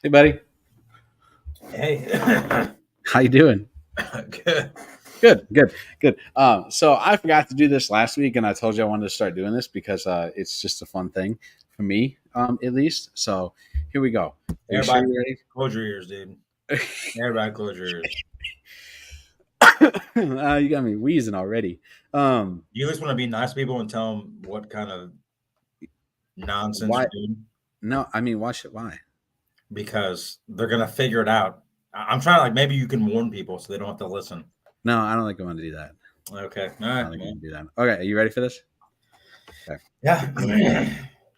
Hey, buddy. Hey. How you doing? Good. Good. So I forgot to do this last week, and I told you I wanted to start doing this because it's just a fun thing for me, at least. So here we go. Are you sure Everybody, you're ready? close your ears, dude. Everybody, close your ears. You got me wheezing already. You at least want to be nice to people and tell them what kind of nonsense Why? you're doing No, I mean, why? because they're gonna figure it out. I'm trying to maybe you can warn people so they don't have to listen. No, I don't think I want to do that. Okay. All I right. don't think I want to do that. Okay, are you ready for this? Yeah.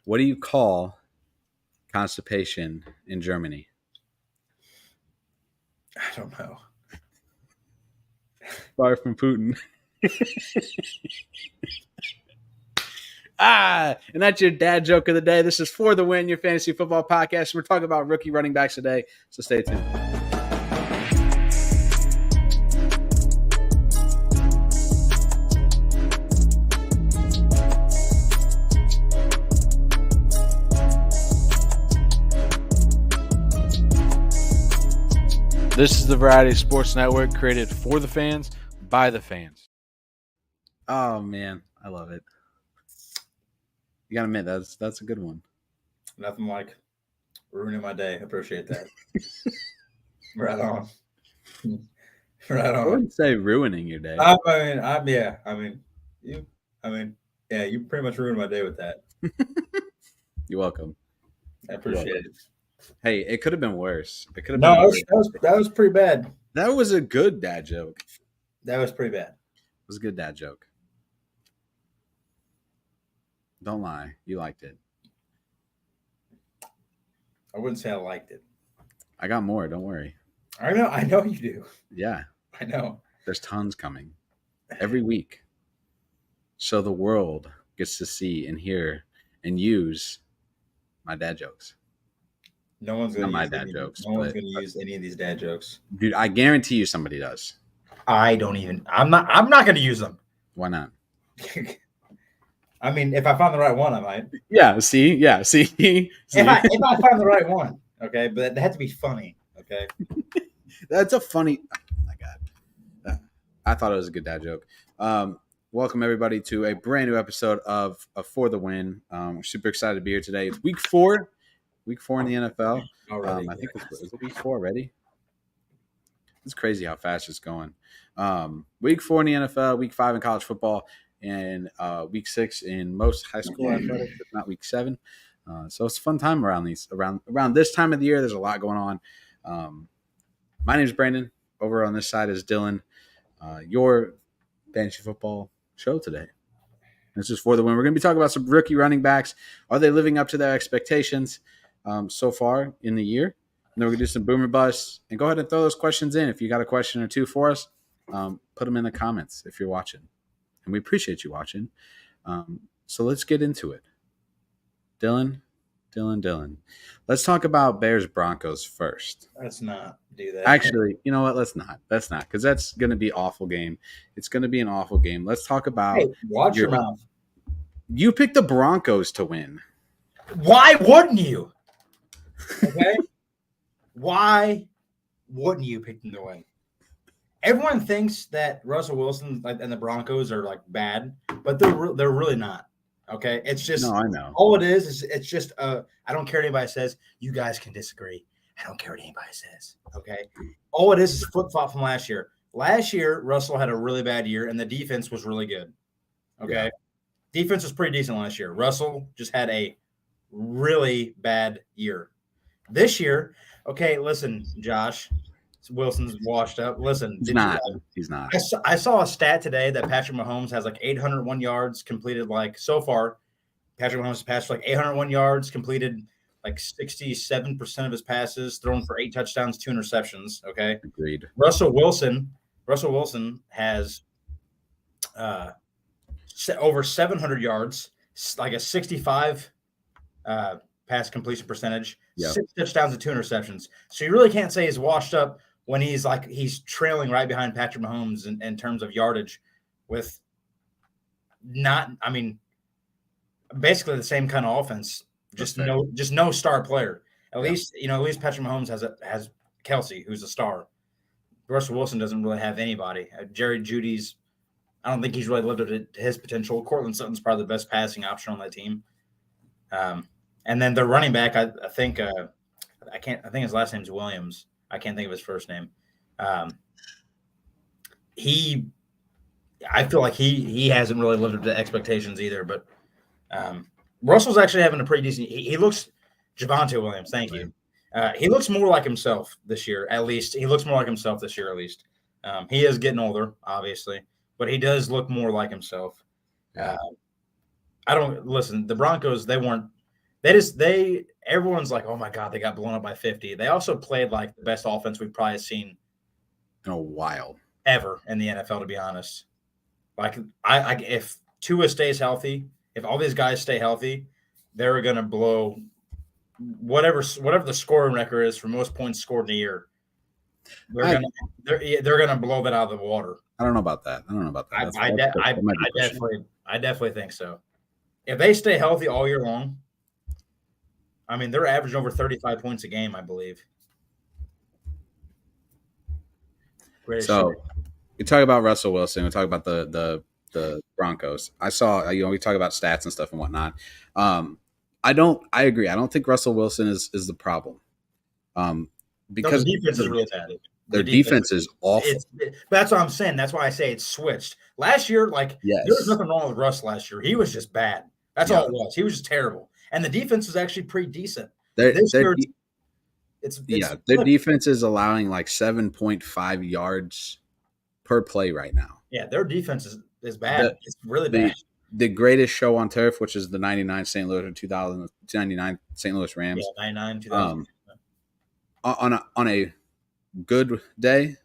What do you call constipation in Germany? I don't know. Far from Putin. And that's your dad joke of the day. This is For the Win, your fantasy football podcast. We're talking about rookie running backs today, so stay tuned. This is the Variety Sports Network, created for the fans, by the fans. Oh, man, I love it. You gotta admit, that's a good one. Nothing like ruining my day. Appreciate that. Right on. Right I on. wouldn't say ruining your day. You pretty much ruined my day with that. You're welcome. I appreciate it. Hey, it could have been worse. It could have No, been worse. that was pretty bad. That was a good dad joke. That was pretty bad. It was a good dad joke. Don't lie. You liked it. I wouldn't say I liked it. I got more. Don't worry. I know you do. Yeah. I know. There's tons coming every week. So the world gets to see and hear and use my dad jokes. No one's going to use any of these dad jokes. Dude, I guarantee you somebody does. I'm not going to use them. Why not? I mean, if I find the right one, I might. Yeah, see? If I find the right one, okay? But they have to be funny, okay? That's a funny... Oh, my God. I thought it was a good dad joke. Welcome, everybody, to a brand new episode of For the Win. We're super excited to be here today. It's week 4. Week 4 in the NFL. I think is it week 4 already? It's crazy how fast it's going. Week 4 in the NFL, week 5 in college football, and week 6 in most high school athletics, if not week 7. So it's a fun time around this time of the year. There's a lot going on. My name is Brandon. Over on this side is Dylan. Your fantasy football show today. This is For the Win. We're going to be talking about some rookie running backs. Are they living up to their expectations so far in the year? And then we're going to do some boomer busts. And go ahead and throw those questions in. If you got a question or two for us, put them in the comments if you're watching. And we appreciate you watching. So let's get into it. Dylan. Let's talk about Bears-Broncos first. Let's not do that. Actually, you know what? Let's not. Because that's going to be an awful game. It's going to be an awful game. Let's talk about... Hey, watch your mouth. You picked the Broncos to win. Why wouldn't you? Okay? Why wouldn't you pick them to win? Everyone thinks that Russell Wilson and the Broncos are bad, but they're really not. Okay, it's just I know. All it is it's just I don't care what anybody says. You guys can disagree. I don't care what anybody says. Okay, all it is flip flop from last year. Last year, Russell had a really bad year, and the defense was really good. Okay, defense was pretty decent last year. Russell just had a really bad year. This year, okay, listen, Josh Wilson's washed up. Listen, He's not. I saw a stat today that Patrick Mahomes has 801 yards completed. So far, Patrick Mahomes has passed 801 yards, completed 67% of his passes, thrown for 8 touchdowns, 2 interceptions. Okay, agreed. Russell Wilson has over 700 yards, a 65 pass completion percentage, 6 touchdowns and 2 interceptions. So you really can't say he's washed up when he's trailing right behind Patrick Mahomes in terms of yardage with basically the same kind of offense, just no star player. At least Patrick Mahomes has Kelsey, who's a star. Russell Wilson doesn't really have anybody. Jerry Judy's, I don't think he's really lived up to his potential. Cortland Sutton's probably the best passing option on that team. And then their running back, I think his last name's Williams. I can't think of his first name. I feel like he hasn't really lived up to expectations either. But Russell's actually having a pretty decent. He looks Javonte Williams. Thank you. He looks more like himself this year. At least he looks more like himself this year. At least he is getting older, obviously, but he does look more like himself. I don't listen. The Broncos, they weren't. Everyone's like, oh my God, they got blown up by 50. They also played like the best offense we've probably seen in a while ever in the NFL, to be honest. Like, if Tua stays healthy, if all these guys stay healthy, they're gonna blow whatever the scoring record is for most points scored in a year. They're gonna blow that out of the water. I don't know about that. I definitely think so. If they stay healthy all year long, I mean, they're averaging over 35 points a game, I believe. So we talk about Russell Wilson. We talk about the Broncos. I saw, we talk about stats and stuff and whatnot. I agree. I don't think Russell Wilson is the problem. Because the defense is really bad. Their defense is awful. That's what I'm saying. That's why I say it's switched. Last year, there was nothing wrong with Russ last year. He was just bad. That's all it was. He was just terrible. And the defense is actually pretty decent. Their defense is allowing like 7.5 yards per play right now. Yeah, their defense is bad. It's really bad. The greatest show on turf, which is the 99 St. Louis or 2099 St. Louis Rams. Yeah, 99, 2000. On a good day,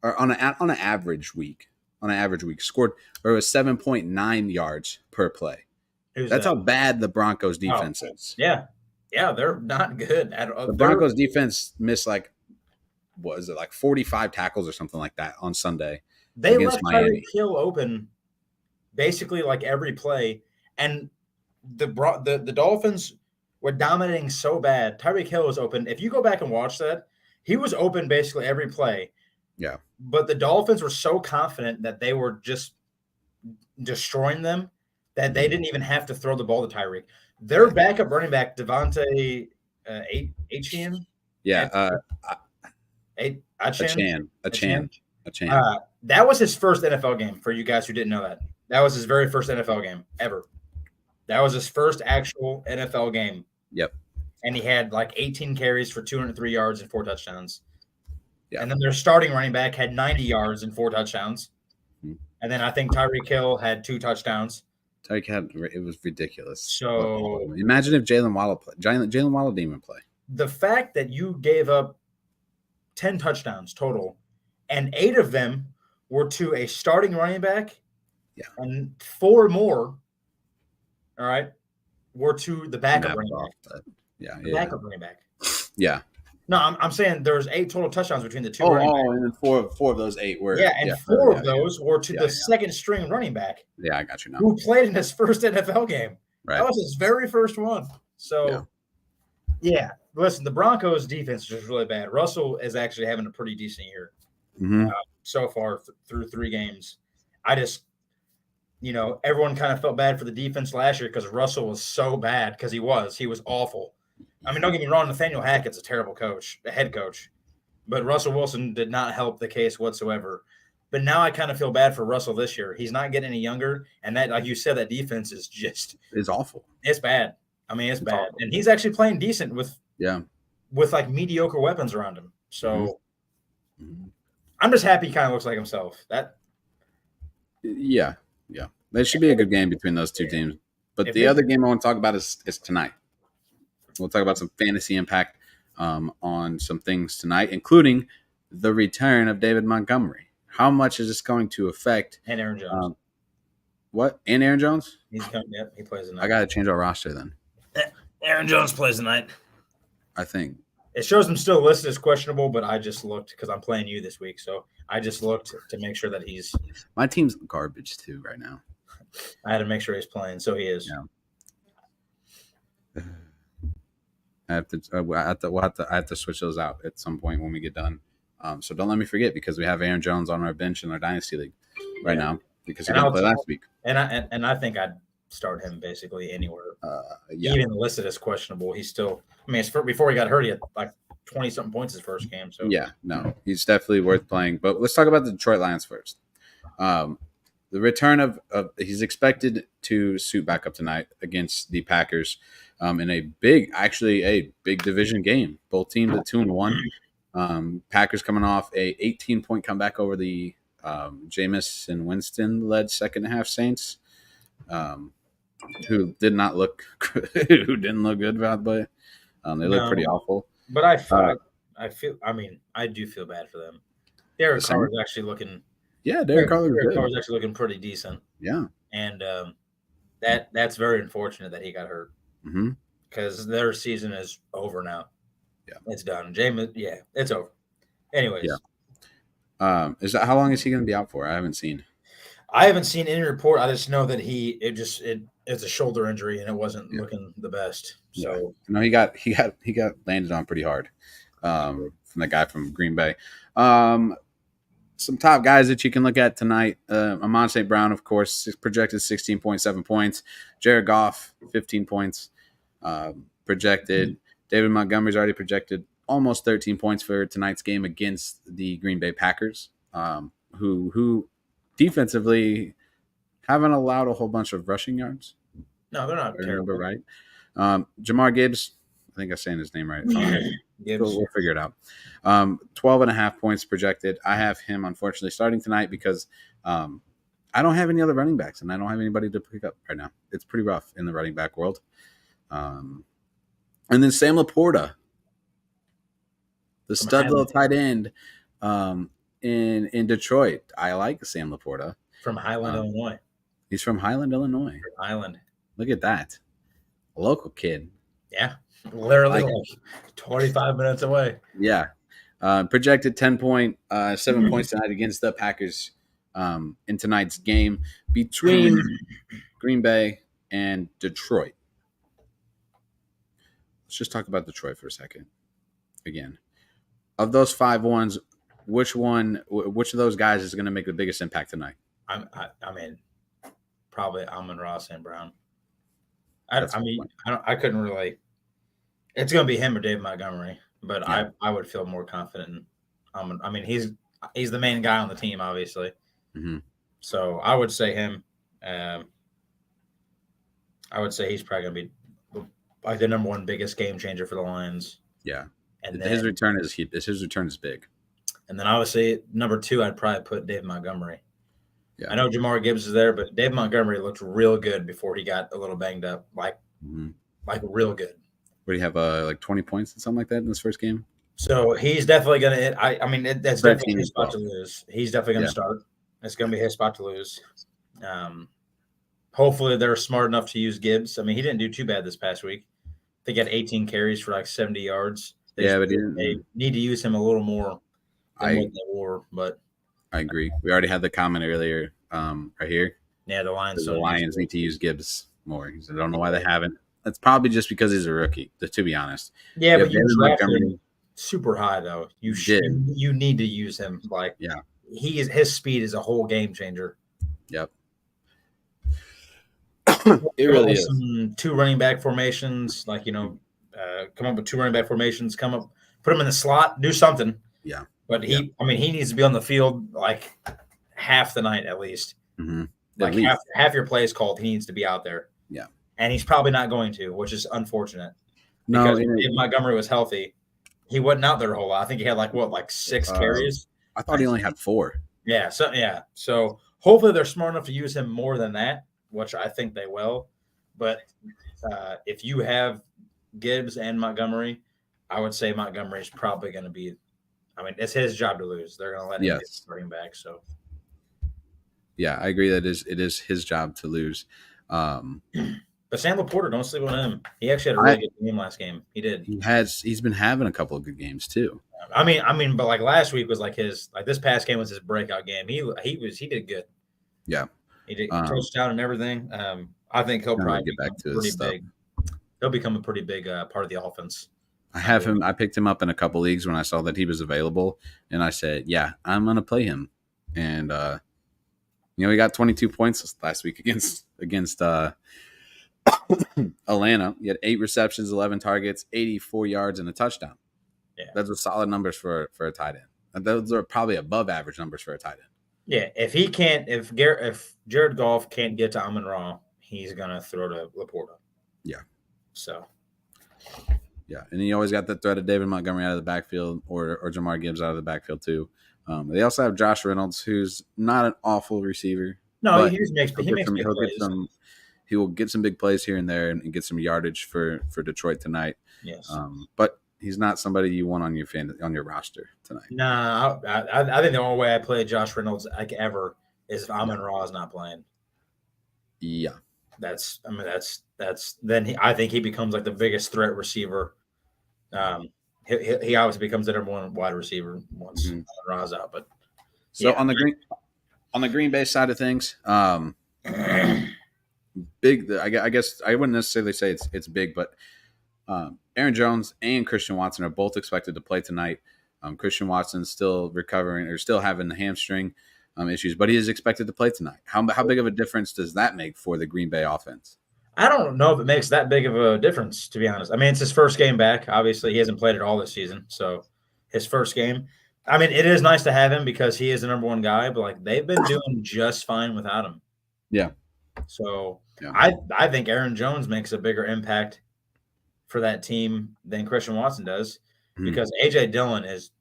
or on an average week, scored or it was 7.9 yards per play. That's how bad the Broncos defense is. Yeah, they're not good at all. The Broncos defense missed like 45 tackles or something like that on Sunday. They left Tyreek Hill open basically like every play, and the Dolphins were dominating so bad. Tyreek Hill was open. If you go back and watch that, he was open basically every play. Yeah. But the Dolphins were so confident that they were just destroying them that they didn't even have to throw the ball to Tyreek. Their backup running back, Devontae Achane. Yeah. Achane. That was his first NFL game, for you guys who didn't know that. That was his very first NFL game ever. That was his first actual NFL game. Yep. And he had like 18 carries for 203 yards and 4 touchdowns. Yeah. And then their starting running back had 90 yards and 4 touchdowns. Mm-hmm. And then I think Tyreek Hill had 2 touchdowns. It was ridiculous. So imagine if Jalen Waddle played. Jalen Waddle didn't even play. The fact that you gave up 10 touchdowns total, and 8 of them were to a starting running back, and 4 more, all right, were to the backup running back. Backup running back. Yeah. No, I'm saying there's 8 total touchdowns between the two. And then four of those 8 were. Four of those were to the second string running back. Yeah, I got you now. Who played in his first NFL game? Right. That was his very first one. So, listen, the Broncos' defense is just really bad. Russell is actually having a pretty decent year so far through 3 games. I just, everyone kind of felt bad for the defense last year because Russell was so bad because he was awful. I mean, don't get me wrong, Nathaniel Hackett's a terrible coach, a head coach, but Russell Wilson did not help the case whatsoever. But now I kind of feel bad for Russell this year. He's not getting any younger, and that, like you said, that defense is just – it's awful. It's bad. I mean, it's bad. Awful. And he's actually playing decent with like mediocre weapons around him. So I'm just happy he kind of looks like himself. Yeah. There should be a good game between those 2 teams. But the other game I want to talk about is tonight. We'll talk about some fantasy impact on some things tonight, including the return of David Montgomery. How much is this going to affect? And Aaron Jones. What? And Aaron Jones? He's coming. Yep, he plays tonight. I got to change our roster then. Aaron Jones plays tonight. I think. It shows him still listed as questionable, but I just looked because I'm playing you this week. So I just looked to make sure that he's – My team's garbage too right now. I had to make sure he's playing, so he is. Yeah. I have to. I have to switch those out at some point when we get done. So don't let me forget because we have Aaron Jones on our bench in our dynasty league right now because he didn't play last week. And I think I'd start him basically anywhere. Yeah. Even listed as questionable, he's still. I mean, before he got hurt, he had like 20-something points his first game. So yeah, no, he's definitely worth playing. But let's talk about the Detroit Lions first. The return of he's expected to suit back up tonight against the Packers in a big division game. Both teams at 2-1. Packers coming off a 18-point comeback over the Jameis and Winston led second half Saints, who didn't look good, by the way. They look pretty awful. But I do feel bad for them. Derek Carr is actually looking. Yeah, Derek Carr is actually looking pretty decent. Yeah, and that's very unfortunate that he got hurt because their season is over now. Yeah, it's done. Jameis, it's over. Anyways, is that how long is he going to be out for? I haven't seen any report. I just know that it's a shoulder injury and it wasn't looking the best. So no, he got landed on pretty hard from the guy from Green Bay. Some top guys that you can look at tonight. Amon St. Brown, of course, projected 16.7 points. Jared Goff, 15 points projected. David Montgomery's already projected almost 13 points for tonight's game against the Green Bay Packers, who defensively haven't allowed a whole bunch of rushing yards. No, they're not terrible. Right? Jamar Gibbs, I think I'm saying his name right. We'll figure it out. 12.5 points projected. I have him, unfortunately, starting tonight because I don't have any other running backs, and I don't have anybody to pick up right now. It's pretty rough in the running back world. And then Sam Laporta, the stud little tight end in Detroit. I like Sam Laporta. From Highland, Illinois. He's from Highland, Illinois. Highland. Look at that. A local kid. Yeah. Literally like 25 minutes away. Yeah. Projected 10.7 points tonight against the Packers in tonight's game between Green Bay and Detroit. Let's just talk about Detroit for a second. Again, of those 5-1s, which of those guys is going to make the biggest impact tonight? I mean, probably Amon-Ra St. Brown. I couldn't really. It's going to be him or Dave Montgomery, but yeah. I would feel more confident in Amon. I mean, he's the main guy on the team, obviously. Mm-hmm. So I would say him. I would say he's probably going to be like the number one biggest game changer for the Lions. Yeah, and his return is big. And then obviously number 2, I'd probably put Dave Montgomery. Yeah. I know Jamar Gibbs is there, but Dave Montgomery looked real good before he got a little banged up, like real good. What do you have, like 20 points and something like that in this first game? So he's definitely going to. I mean, that's definitely his spot to lose. He's definitely going to start. It's going to be his spot to lose. Hopefully, they're smart enough to use Gibbs. I mean, he didn't do too bad this past week. They got 18 carries for like 70 yards. But they need to use him a little more than what they were. But I agree. We already had the comment earlier, right here. Yeah, the Lions. The Lions need to use Gibbs more. I don't know why they haven't. It's probably just because he's a rookie, to be honest. Yeah, but you drafted him super high though. You need to use him. Like, his speed is a whole game changer. Yep. It really is. Some 2 running back formations, like come up with 2 running back formations. Come up, put him in the slot, do something. Yeah. But he needs to be on the field like half the night at least. Mm-hmm. Like half your plays called, he needs to be out there. Yeah. And he's probably not going to, which is unfortunate. No, because if Montgomery was healthy, he wasn't out there a whole lot. I think he had like 6 carries. I thought he only had 4. Yeah. So hopefully they're smart enough to use him more than that, which I think they will. But if you have Gibbs and Montgomery, I would say Montgomery is probably going to be. I mean, it's his job to lose. They're going to let him get starting back. So. Yeah, I agree that it is his job to lose. But Sam Laporta, don't sleep on him. He actually had a really good game last game. He did. He's been having a couple of good games too. I mean, but like last week was like this past game was his breakout game. He did good. Yeah, he did touchdown and everything. I think he'll probably get back to pretty his stuff. big. He'll become a pretty big part of the offense. I have him. I picked him up in a couple leagues when I saw that he was available, and I said, "Yeah, I'm gonna play him." And he got 22 points last week against Atlanta. He had 8 receptions, 11 targets, 84 yards, and a touchdown. Yeah, those are solid numbers for a tight end. And those are probably above average numbers for a tight end. Yeah, if Jared Goff can't get to Amon-Ra, he's gonna throw to Laporta. Yeah. So. Yeah, and you always got the threat of David Montgomery out of the backfield, or Jamar Gibbs out of the backfield too. They also have Josh Reynolds, who's not an awful receiver. No, he makes big plays. He will get some big plays here and there and get some yardage for Detroit tonight. Yes, but he's not somebody you want on your roster tonight. No, I think the only way I play Josh Reynolds ever is if Amon-Ra is not playing. Yeah, that's then I think he becomes like the biggest threat receiver. He obviously becomes the number one wide receiver once Amon-Ra's out. But so on the Green Bay side of things, big. I guess I wouldn't necessarily say it's big, but Aaron Jones and Christian Watson are both expected to play tonight. Christian Watson's still recovering or still having the hamstring issues, but he is expected to play tonight. How big of a difference does that make for the Green Bay offense? I don't know if it makes that big of a difference, to be honest. I mean, it's his first game back. Obviously, he hasn't played it all this season, so his first game. I mean, it is nice to have him because he is the number one guy, but like they've been doing just fine without him. Yeah. So yeah. I think Aaron Jones makes a bigger impact for that team than Christian Watson does because A.J. Dillon is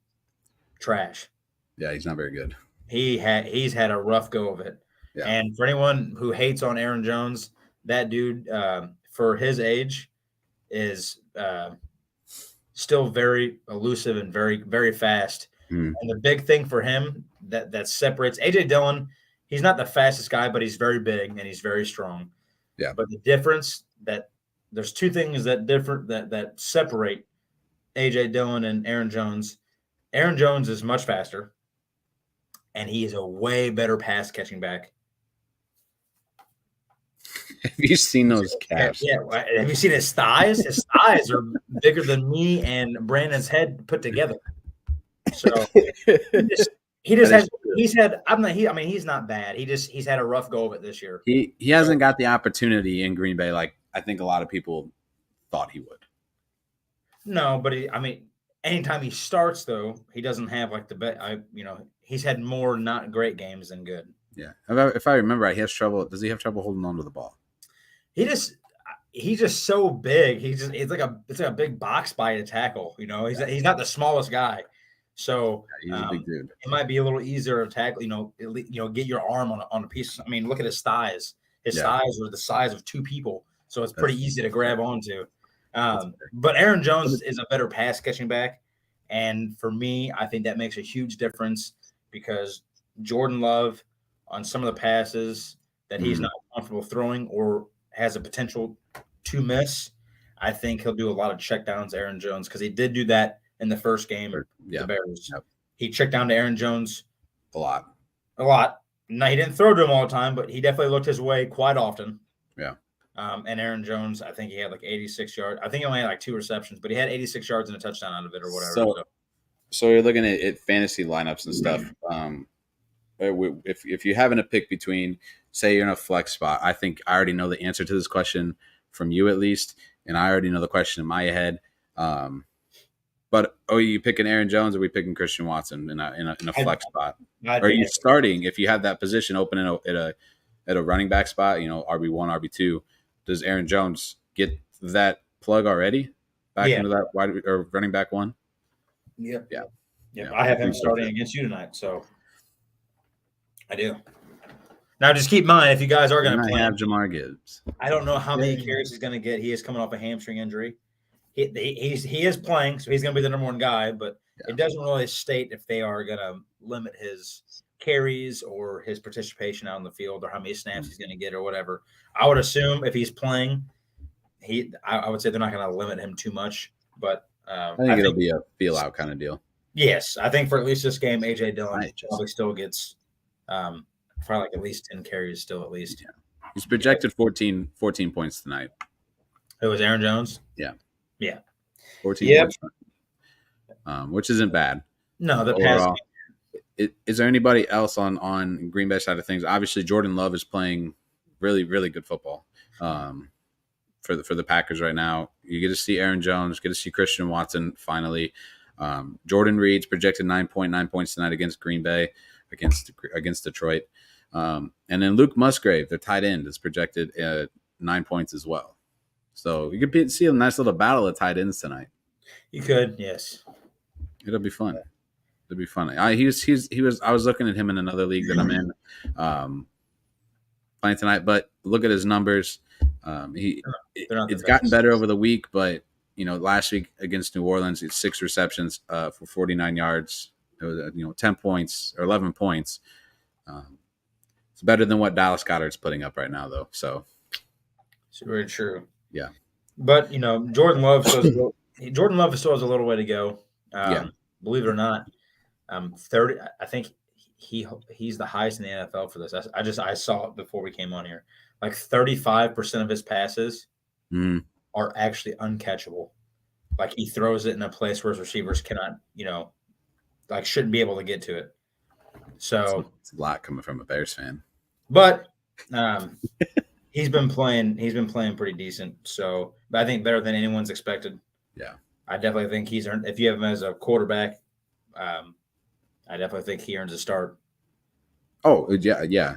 trash. Yeah, he's not very good. He's had a rough go of it. Yeah. And for anyone who hates on Aaron Jones, that dude, for his age, is still very elusive and very, very fast. And the big thing for him that separates A.J. Dillon, he's not the fastest guy, but he's very big and he's very strong. Yeah. But the difference that there's two things that separate A.J. Dillon and Aaron Jones. Aaron Jones is much faster, and he is a way better pass catching back. Have you seen those calves? Yeah. Have you seen his thighs? His thighs are bigger than me and Brandon's head put together. So he's not bad. He's had a rough go of it this year. He hasn't got the opportunity in Green Bay like I think a lot of people thought he would. No, but anytime he starts though, he doesn't have like he's had more not great games than good. Yeah. If I remember right, he has trouble. Does he have trouble holding on to the ball? He's just so big. It's like a big box bite to tackle. He's not the smallest guy. So he's a big dude. It might be a little easier to tackle. Get your arm on a piece. I mean, look at his thighs. His thighs are the size of two people, so it's pretty easy to grab onto. But Aaron Jones is a better pass catching back, and for me, I think that makes a huge difference because Jordan Love on some of the passes that he's not comfortable throwing or has a potential to miss, I think he'll do a lot of checkdowns to Aaron Jones because he did do that in the first game. The Bears. Yep. He checked down to Aaron Jones a lot. Now, he didn't throw to him all the time, but he definitely looked his way quite often. Yeah. And Aaron Jones, I think he had like 86 yards. I think he only had like 2 receptions, but he had 86 yards and a touchdown out of it or whatever. So you're looking at fantasy lineups and stuff. If you're having to pick between, say you're in a flex spot, I think I already know the answer to this question from you at least, and I already know the question in my head. But are you picking Aaron Jones or are we picking Christian Watson in a flex spot? Are you starting if you have that position open at a running back spot? RB1, RB2. Does Aaron Jones get that plug already back into that wide or running back one? Yep. Yeah. I have him starting against you tonight, so I do. Now, just keep in mind if you guys are going to play, have Jamar Gibbs. I don't know how many carries he's going to get. He is coming off a hamstring injury. He is playing, so he's going to be the number one guy, but it doesn't really state if they are going to limit his carries or his participation out on the field or how many snaps he's going to get or whatever. I would assume if he's playing, I would say they're not going to limit him too much, but I think it'll be a feel out kind of deal. Yes, I think for at least this game, A.J. Dillon probably still gets probably like at least 10 carries still at least. Yeah. He's projected 14 points tonight. It was Aaron Jones? Yeah. Yeah. 14 Yep. points, which isn't bad. No, the pass. Overall. Is there anybody else on Green Bay side of things? Obviously, Jordan Love is playing really, really good football for the Packers right now. You get to see Aaron Jones, get to see Christian Watson finally. Jordan Reed's projected 9.9 points tonight against Green Bay, against Detroit. And then Luke Musgrave, their tight end, is projected at 9 points as well. So you could see a nice little battle of tight ends tonight. You could, yes. It'll be fun. It'll be fun. I was looking at him in another league that I'm in, playing tonight. But look at his numbers. It's gotten better over the week, but last week against New Orleans, it's 6 receptions for 49 yards. It was 10 points or 11 points. It's better than what Dallas Goedert's putting up right now, though. So it's very true. Yeah, but Jordan Love still has a little way to go. Believe it or not, 30. I think he's the highest in the NFL for this. I saw it before we came on here. Like 35% of his passes are actually uncatchable. Like he throws it in a place where his receivers cannot, shouldn't be able to get to it. So it's a lot coming from a Bears fan. But he's been playing pretty decent. So, but I think better than anyone's expected. Yeah, I definitely think he's earned. If you have him as a quarterback, I definitely think he earns a start. Oh yeah.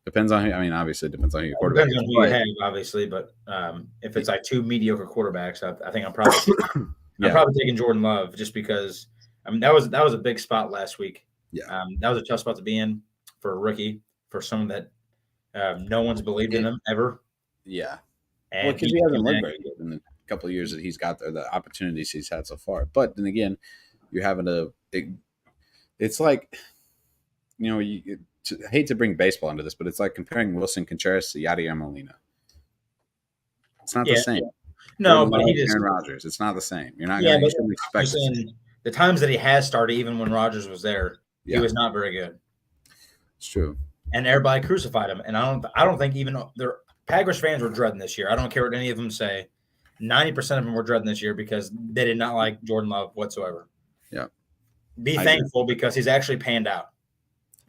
Depends on who. I mean, obviously, it depends on who your quarterback. Depends on who you have, obviously. But if it's like 2 mediocre quarterbacks, I think I'm probably I'm probably taking Jordan Love just because. I mean, that was a big spot last week. Yeah, that was a tough spot to be in for a rookie, for someone that no one's believed in him ever. Yeah, and because he hasn't looked very good in the couple of years that he's got there, the opportunities he's had so far. But then again, you're having it's like, I hate to bring baseball into this, but it's like comparing Wilson Contreras to Yadier Molina. It's not the same. No, but he just Aaron Rodgers. It's not the same. You're not going to expect the times that he has started, even when Rodgers was there, he was not very good. It's true. And everybody crucified him. And I don't think even their Packers fans were dreading this year. I don't care what any of them say. 90% of them were dreading this year because they did not like Jordan Love whatsoever. Yeah. Be thankful because he's actually panned out.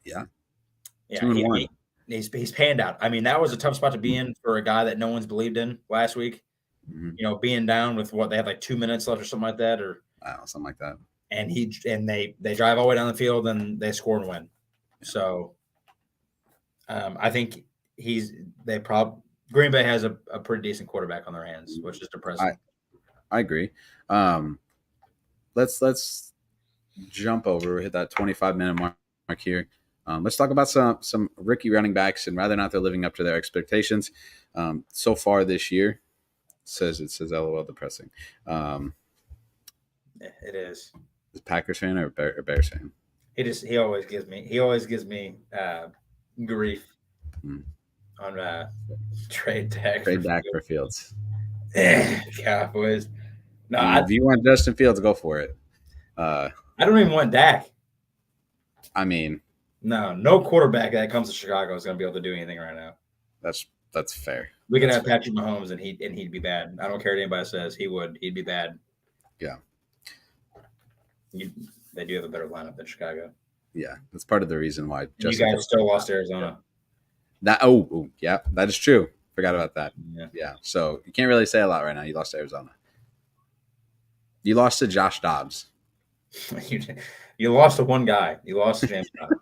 Yeah. Yeah. He's panned out. I mean, that was a tough spot to be in for a guy that no one's believed in last week. Mm-hmm. Being down with they had like 2 minutes left or something like that, or something like that. And they drive all the way down the field and they score and win. Yeah. So I think Green Bay has a pretty decent quarterback on their hands, which is depressing. I agree. Let's jump over, hit that 25-minute mark here. Let's talk about some rookie running backs and whether or not they're living up to their expectations so far this year. It says LOL depressing. It is. Is Packers fan or Bears fan? He always gives me grief on trade Dak for Fields. Cowboys. No, if you want Justin Fields, go for it. I don't even want Dak. I mean, no quarterback that comes to Chicago is going to be able to do anything right now. That's fair. We could have Patrick Mahomes and he'd be bad. I don't care what anybody says. He'd be bad. Yeah. They do have a better lineup than Chicago. Yeah, that's part of the reason why. You guys still lost to Arizona. Yeah, that is true. Forgot about that. Yeah. So you can't really say a lot right now. You lost to Arizona. You lost to Josh Dobbs. You lost to one guy. You lost to James Conner.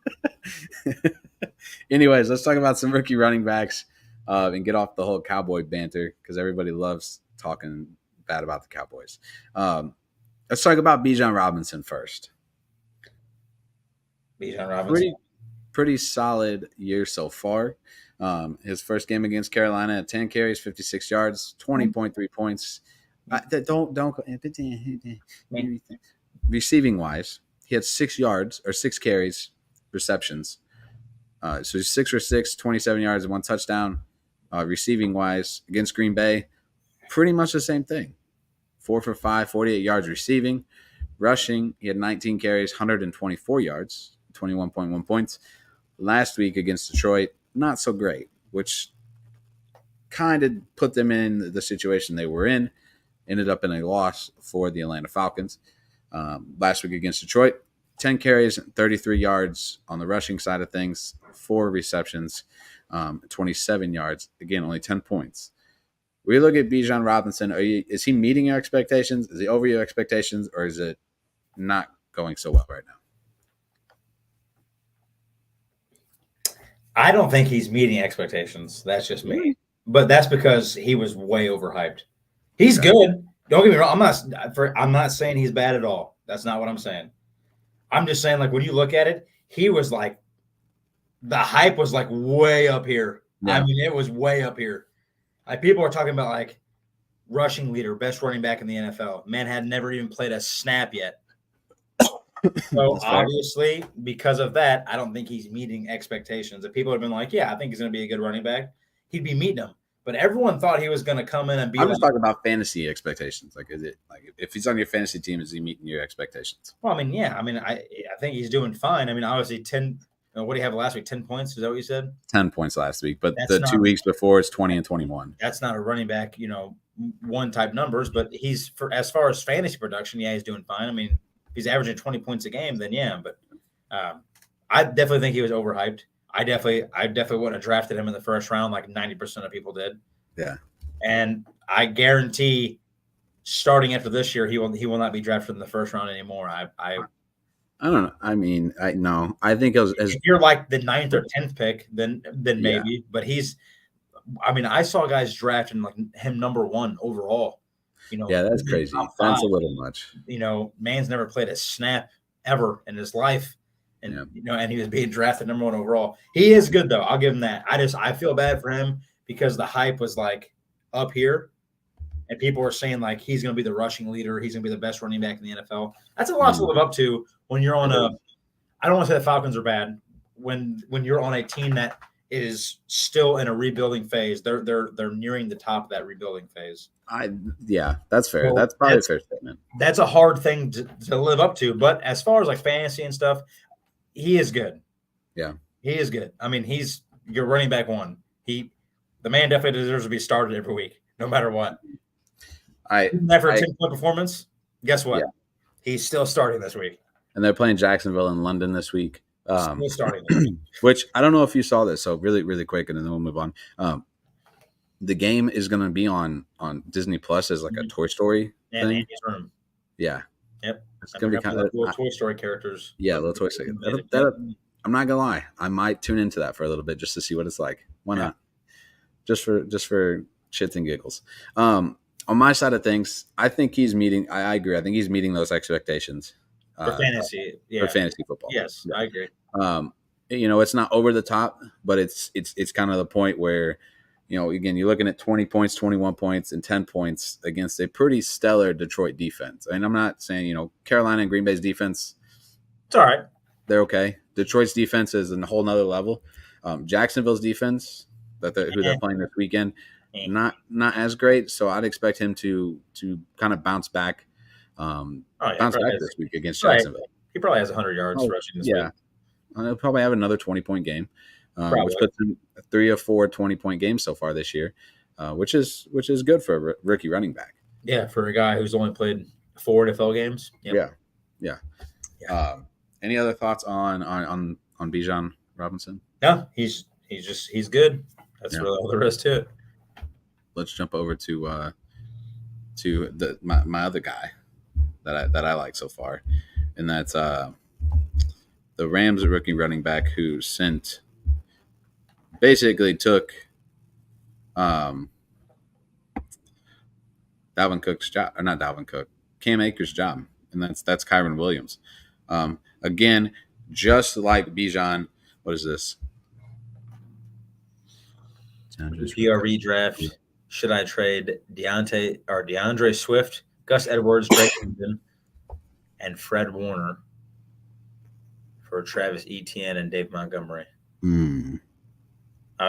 Anyways, let's talk about some rookie running backs and get off the whole Cowboy banter because everybody loves talking bad about the Cowboys. Let's talk about Bijan Robinson first. Bijan Robinson. Pretty solid year so far. His first game against Carolina at 10 carries, 56 yards, 20.3 points. Don't go. Receiving wise, he had 6 carries, receptions. So he's 6 for 6, 27 yards, and 1 touchdown. Receiving wise, against Green Bay, pretty much the same thing. 4 for 5, 48 yards receiving. Rushing, he had 19 carries, 124 yards, 21.1 points. Last week against Detroit, not so great, which kind of put them in the situation they were in. ended up in a loss for the Atlanta Falcons. Last week against Detroit, 10 carries, 33 yards on the rushing side of things, 4 receptions, 27 yards. Again, only 10 points. We look at Bijan Robinson. Is he meeting your expectations? Is he over your expectations, or is it not going so well right now? I don't think he's meeting expectations. That's just me. But that's because he was way overhyped. He's good. Don't get me wrong. I'm not saying he's bad at all. That's not what I'm saying. I'm just saying, like, when you look at it, he was like, the hype was like way up here. Yeah. I mean, it was way up here. Like, people are talking about like rushing leader, best running back in the NFL. Man had never even played a snap yet. So obviously, because of that, I don't think he's meeting expectations. If people have been like, yeah, I think he's going to be a good running back, he'd be meeting them. But everyone thought he was going to come in and be. I'm just talking about fantasy expectations. Like, is it like if he's on your fantasy team, is he meeting your expectations? Well, I mean, yeah. I mean, I think he's doing fine. I mean, obviously, 10. What do you have last week? 10 points? Is that what you said? 10 points last week, but the 2 weeks before it's 20 and 21. That's not a running back, one type numbers. But he's as far as fantasy production, yeah, he's doing fine. I mean, if he's averaging 20 points a game, then yeah. But I definitely think he was overhyped. I definitely would have drafted him in the first round, like 90% of people did. Yeah. And I guarantee, starting after this year, he will not be drafted in the first round anymore. I don't know. I mean, I think if you're like the 9th or 10th pick, then maybe. Yeah. But I saw guys drafting like him number 1 overall. Yeah, that's crazy. That's a little much. Man's never played a snap ever in his life. And and he was being drafted number 1 overall. He is good though. I'll give him that. I feel bad for him because the hype was like up here, and people were saying like he's going to be the rushing leader. He's going to be the best running back in the NFL. That's a lot to live up to when you're on a. I don't want to say the Falcons are bad when you're on a team that is still in a rebuilding phase. They're nearing the top of that rebuilding phase. That's fair. That's probably a fair statement. That's a hard thing to live up to. But as far as like fantasy and stuff, he is good. Yeah, he is good. I mean, he's your running back 1. The man definitely deserves to be started every week, no matter what. After a 10-point performance, guess what? Yeah. He's still starting this week. And they're playing Jacksonville in London this week. Still starting. Which I don't know if you saw this, so really, really quick, and then we'll move on. The game is going to be on Disney Plus as like a Toy Story thing. Andy's Room. Yeah. Yep. It's going to be kind of little Toy Story characters. Yeah, little Toy Story. I'm not going to lie. I might tune into that for a little bit just to see what it's like. Why not? Just for shits and giggles. On my side of things, I think he's meeting. I agree. I think he's meeting those expectations for fantasy. For fantasy football. Yes, I agree. It's not over the top, but it's kind of the point where, again, you're looking at 20 points, 21 points, and 10 points against a pretty stellar Detroit defense. And I'm not saying Carolina and Green Bay's defense. It's all right. They're okay. Detroit's defense is a whole nother level. Jacksonville's defense who they're playing this weekend. Not as great, so I'd expect him to kind of bounce back. This week against Jacksonville. He probably has 100 yards rushing this week. He'll probably have another 20-point game, which puts him 3 of 4 20-point games so far this year, which is good for a rookie running back. Yeah, for a guy who's only played 4 NFL games. Yep. Yeah. Any other thoughts on Bijan Robinson? No, he's good. That's really all there is to it. Let's jump over to my other guy that I like so far, and that's the Rams rookie running back who basically took Dalvin Cook's job, or not Dalvin Cook, Cam Akers' job, and that's Kyren Williams. Again, just like Bijan, what is this? PRE draft. Should I trade DeAndre Swift, Gus Edwards, Drake London, and Fred Warner for Travis Etienne and Dave Montgomery?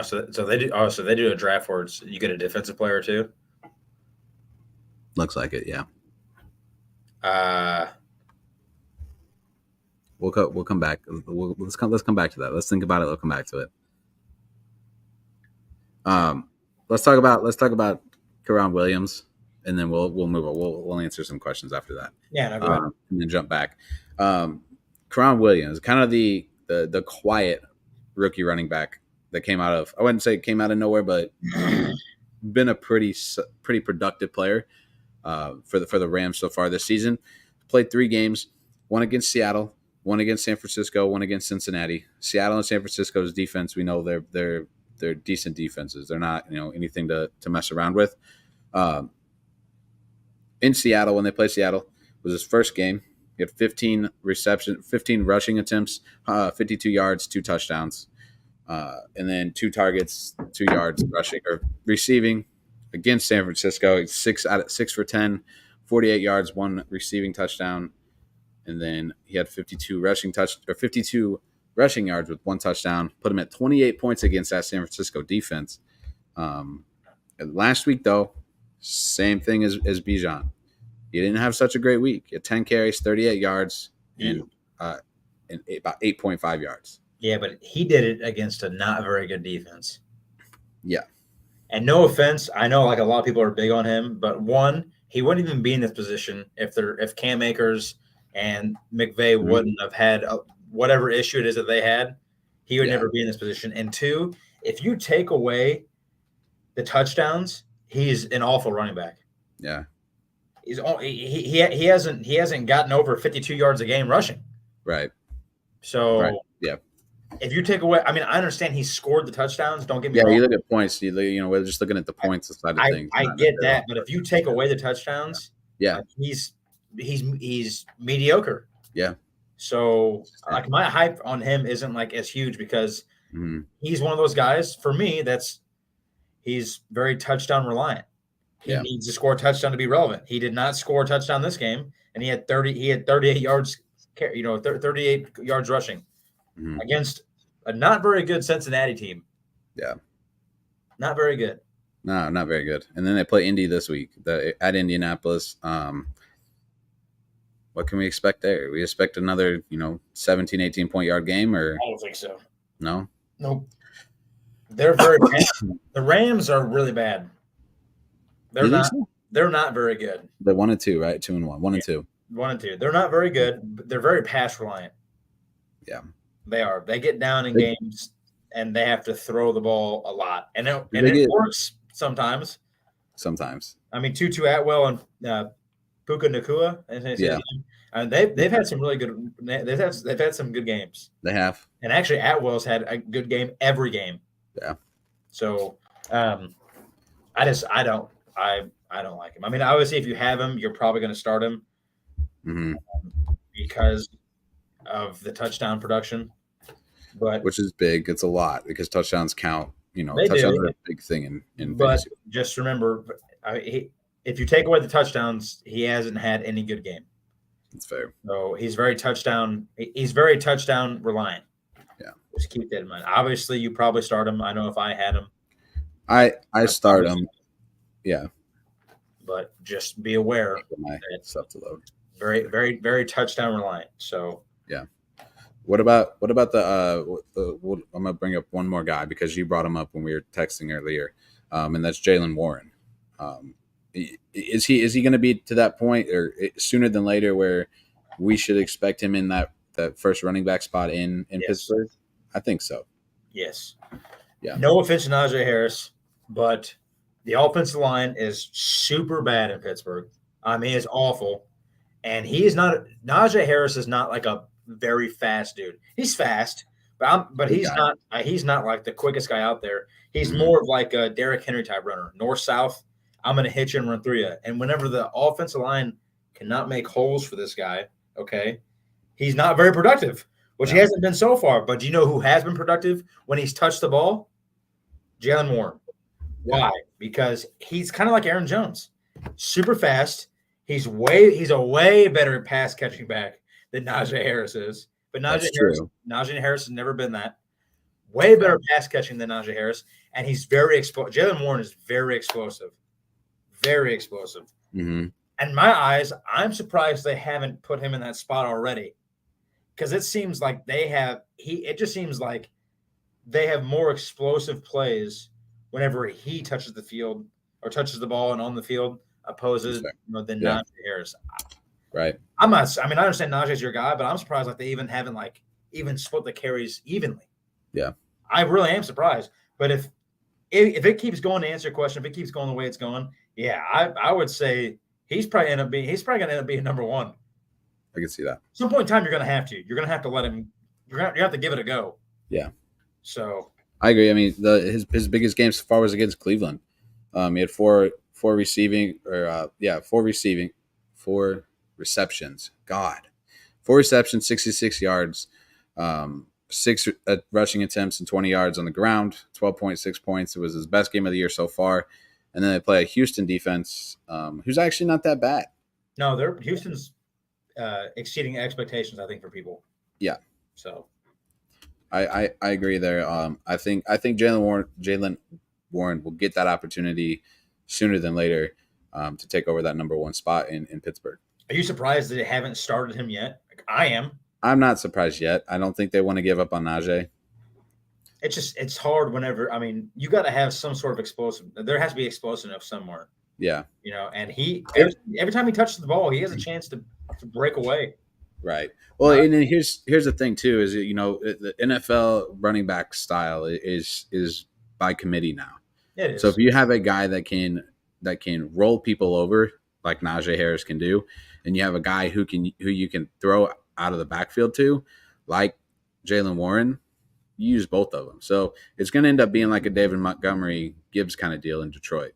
So they do a draft where you get a defensive player too. Looks like it, yeah. We'll come back. Let's come back to that. Let's think about it. We'll come back to it. Let's talk about Kyren Williams. and then we'll move on. We'll answer some questions after that. Yeah, no, go ahead. And then jump back. Karan Williams, kind of the quiet rookie running back that came out of, I wouldn't say came out of nowhere, but been a pretty productive player for the Rams so far this season. Played 3 games, one against Seattle, one against San Francisco, one against Cincinnati. Seattle and San Francisco's defense, we know they're decent defenses. They're not anything to mess around with. In Seattle, when they played Seattle, was his first game. He had 15 rushing attempts, 52 yards, 2 touchdowns, and then 2 targets, 2 yards rushing or receiving against San Francisco. 6 for 10, 48 yards, 1 receiving touchdown, and then he had 52 rushing yards with 1 touchdown. Put him at 28 points against that San Francisco defense. Last week, though, same thing as Bijan. He didn't have such a great week. He had 10 carries, 38 yards, and about 8.5 yards. Yeah, but he did it against a not very good defense. Yeah. And no offense, I know like a lot of people are big on him, but one, he wouldn't even be in this position if Cam Akers and McVay wouldn't have had whatever issue it is that they had. He would never be in this position. And 2, if you take away the touchdowns, he's an awful running back. Yeah. He hasn't gotten over 52 yards a game rushing. Right. So yeah. If you take away, I mean, I understand he scored the touchdowns. Don't get me wrong. Yeah, you look at points. We're just looking at the points side of things. I get that, but if you take away the touchdowns, he's mediocre. Yeah. So like my hype on him isn't like as huge because he's one of those guys for me he's very touchdown reliant. He needs to score a touchdown to be relevant. He did not score a touchdown this game, and he had 38 yards, 38 yards rushing against a not very good Cincinnati team. Yeah. Not very good. No, not very good. And then they play Indy this week at Indianapolis. What can we expect there? We expect another, 17, 18 point yard game, or I don't think so. No? Nope. They're very bad. The Rams are really bad. They're not very good. They're 1-2, right? 2-1. 1-2. 1-2. They're not very good. But they're very pass reliant. Yeah. They are. They get down in games and they have to throw the ball a lot. And it works sometimes. Sometimes. I mean, Tutu Atwell and Puka Nacua. And they've had some really good. They've had some good games. They have. And actually, Atwell's had a good game every game. Yeah. So, I don't like him. I mean, obviously, if you have him, you're probably going to start him because of the touchdown production. But which is big. It's a lot because touchdowns count. Touchdowns are a big thing in But fantasy. just remember, if you take away the touchdowns, he hasn't had any good game. That's fair. So he's very touchdown reliant. Yeah. Just keep that in mind. Obviously, you probably start him. I know if I had him. I start him. Yeah. But just be aware that stuff to load. Very, very, very touchdown reliant. So yeah. What about the I'm gonna bring up one more guy because you brought him up when we were texting earlier, and that's Jaylen Warren. Is he going to be to that point or sooner than later where we should expect him in that first running back spot in Pittsburgh? I think so. Yes. Yeah. No offense to Najee Harris, but the offensive line is super bad in Pittsburgh. I mean, it's awful. And Najee Harris is not like a very fast dude. He's fast, but he's not like the quickest guy out there. He's more of like a Derrick Henry type runner, north-south. I'm going to hit you and run through you. And whenever the offensive line cannot make holes for this guy, okay, he's not very productive, which he hasn't been so far. But do you know who has been productive when he's touched the ball? Jaylen Warren. Why? Because he's kind of like Aaron Jones, super fast. He's a way better pass catching back than Najee Harris is. But Najee Harris has never been that. Way better pass catching than Najee Harris, and he's very explosive. Jaylen Warren is very explosive. Very explosive. Mm-hmm. In my eyes, I'm surprised they haven't put him in that spot already. Because it seems like it just seems like they have more explosive plays whenever he touches the field or touches the ball and on the field opposes fair. than Yeah. Najee Harris. Right. I'm not. I mean, I understand Najee's your guy, but I'm surprised like they even haven't even split the carries evenly. Yeah. I really am surprised. But if it keeps going, to answer your question, if it keeps going the way it's going, yeah, I would say he's probably going to end up being number one. I can see that. At some point in time, you're going to have to. You're going to have to let him. You're going to have to give it a go. Yeah. So I agree. I mean, his biggest game so far was against Cleveland. He had four receptions. God, 4 receptions, 66 yards, 6 rushing attempts and 20 yards on the ground. 12.6 points. It was his best game of the year so far. And then they play a Houston defense, who's actually not that bad. No, Houston's exceeding expectations, I think, for people. Yeah. So I agree there. I think Jaylen Warren will get that opportunity sooner than later to take over that number 1 spot in Pittsburgh. Are you surprised that they haven't started him yet? I am. I'm not surprised yet. I don't think they want to give up on Najee. It's hard whenever. I mean, you got to have some sort of explosive. There has to be explosiveness somewhere. Yeah. And he every time he touches the ball, he has a chance to break away. Right. Well, and then here's the thing too: is the NFL running back style is by committee now. It is. So if you have a guy that can roll people over like Najee Harris can do, and you have a guy who you can throw out of the backfield to, like Jaylen Warren, you use both of them. So it's going to end up being like a David Montgomery Gibbs kind of deal in Detroit.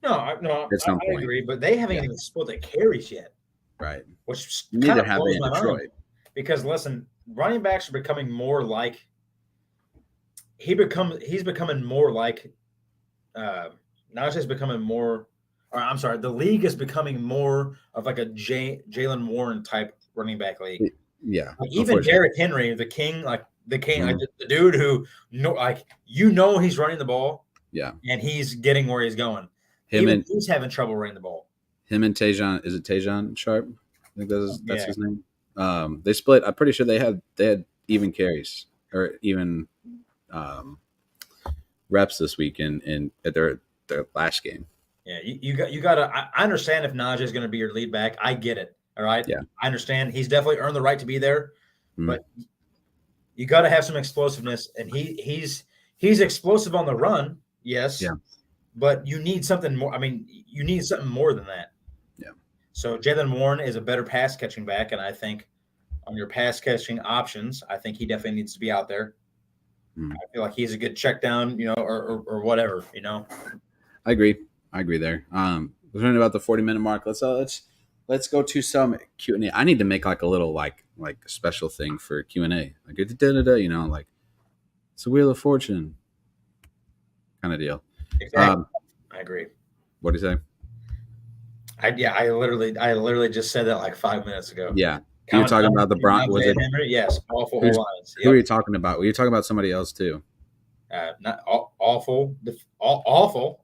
No, I agree, but they haven't even split the carries yet. Right. Which neither have they in Detroit. Because listen, running backs are becoming more like he's becoming more like Najee's becoming more. Or I'm sorry, the league is becoming more of like a Jaylen Warren type running back league. Yeah, even Derrick Henry, the king, the dude who he's running the ball. Yeah, and he's getting where he's going. He's having trouble running the ball. Him and Tajon, is it Tajon Sharp? I think that's his name. They split. I'm pretty sure they had even carries or even reps this week in at their last game. Yeah, you got to. I understand if Najee is going to be your lead back. I get it. All right. Yeah, I understand. He's definitely earned the right to be there, but you got to have some explosiveness, and he's explosive on the run. Yes. Yeah. But you need something more. I mean, you need something more than that. Yeah. So Jaylen Warren is a better pass catching back, and I think on your pass catching options, I think he definitely needs to be out there. I feel like he's a good check down, or whatever, I agree there. We're talking about the 40-minute mark. Let's go to some Q&A. I need to make like a little like special thing for Q&A. Like like it's a Wheel of Fortune kind of deal. Exactly. I agree. What do you say? I literally just said that like 5 minutes ago. Yeah. You were talking about the Broncos. Was it Henry? Yes. Awful whole lines. Who are you talking about? Were you talking about somebody else too? Not awful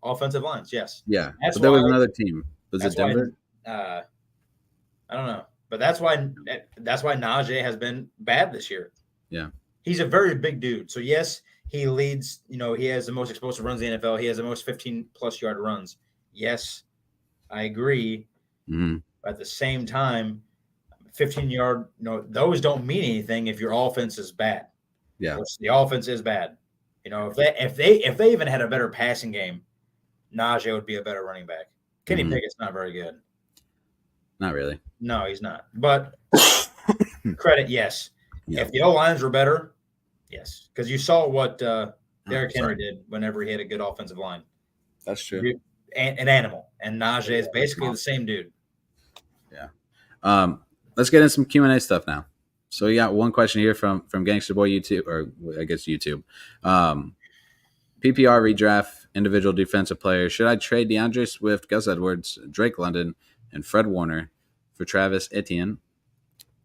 offensive lines. Yes. Yeah. But there was another team. Was it Denver? I don't know. But that's why Najee has been bad this year. Yeah. He's a very big dude. So yes, he leads, he has the most explosive runs in the NFL. He has the most 15-plus yard runs. Yes, I agree. Mm-hmm. But at the same time, 15-yard, those don't mean anything if your offense is bad. Yeah. Which the offense is bad. If they even had a better passing game, Najee would be a better running back. Kenny Pickett's not very good. Not really. No, he's not. But credit, yes. Yeah. If the O-lines were better, yes. Because you saw what Derrick Henry did whenever he had a good offensive line. That's true. An animal. And Najee is basically the same dude. Yeah. Let's get into some Q&A stuff now. So we got one question here from Gangster Boy YouTube, or I guess YouTube. PPR redraft, individual defensive players. Should I trade DeAndre Swift, Gus Edwards, Drake London, and Fred Warner for Travis Etienne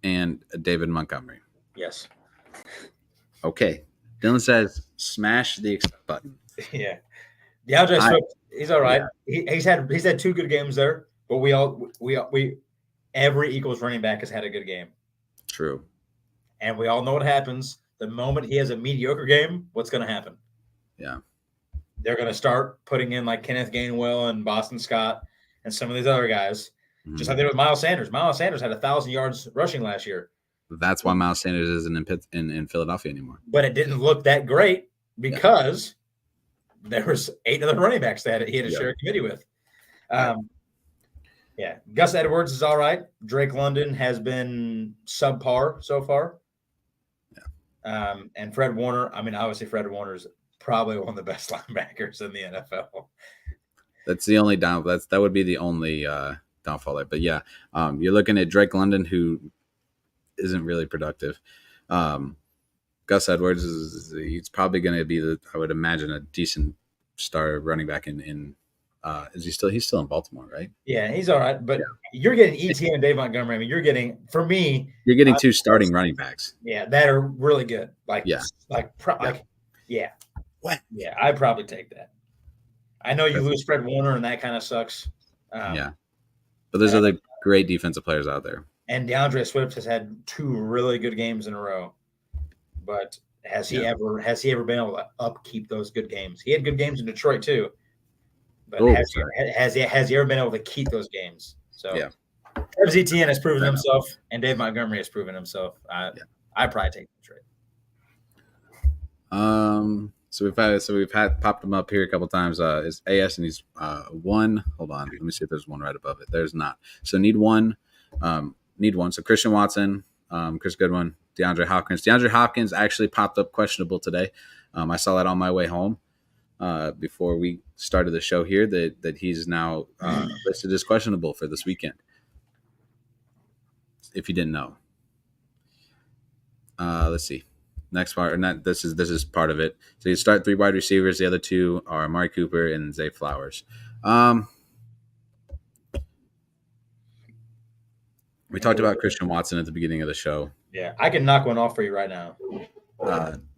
and David Montgomery? Yes. Okay. Dylan says, smash the accept button. Yeah. DeAndre Swift, he's all right. Yeah. He's had 2 good games there, but every Eagles running back has had a good game. True. And we all know what happens. The moment he has a mediocre game, what's going to happen? Yeah. They're going to start putting in like Kenneth Gainwell and Boston Scott, and some of these other guys. Just like they did with Miles Sanders. Miles Sanders had 1,000 yards rushing last year. That's why Miles Sanders isn't in Philadelphia anymore. But it didn't look that great because there was 8 other running backs that he had to share a committee with. Gus Edwards is all right. Drake London has been subpar so far. Yeah. And Fred Warner, I mean, obviously Fred Warner is probably one of the best linebackers in the NFL. That's the only down. That would be the only downfall there. But yeah, you're looking at Drake London, who isn't really productive. Gus Edwards he's probably going to be I would imagine, a decent star running back in. He's still in Baltimore, right? Yeah, he's all right. But you're getting ETN and Dave Montgomery. I mean, you're getting 2 starting running backs. Yeah, that are really good. What? Yeah, I'd probably take that. I know you lose Fred Warner, and that kind of sucks. But there's other great defensive players out there. And DeAndre Swift has had 2 really good games in a row. But has he ever been able to upkeep those good games? He had good games in Detroit too. But has he ever been able to keep those games? So Travis Etienne has proven himself, and Dave Montgomery has proven himself. I'd probably take Detroit. So we've had popped him up here a couple times. Is AS, and he's 1. Hold on, let me see if there's one right above it. There's not. So need one. So Christian Watson, Chris Goodwin, DeAndre Hopkins. DeAndre Hopkins actually popped up questionable today. I saw that on my way home before we started the show here that he's now listed as questionable for this weekend. If you didn't know. Let's see. Next part, and that this is part of it. So you start 3 wide receivers. The other 2 are Amari Cooper and Zay Flowers. We talked about Christian Watson at the beginning of the show. Yeah, I can knock one off for you right now.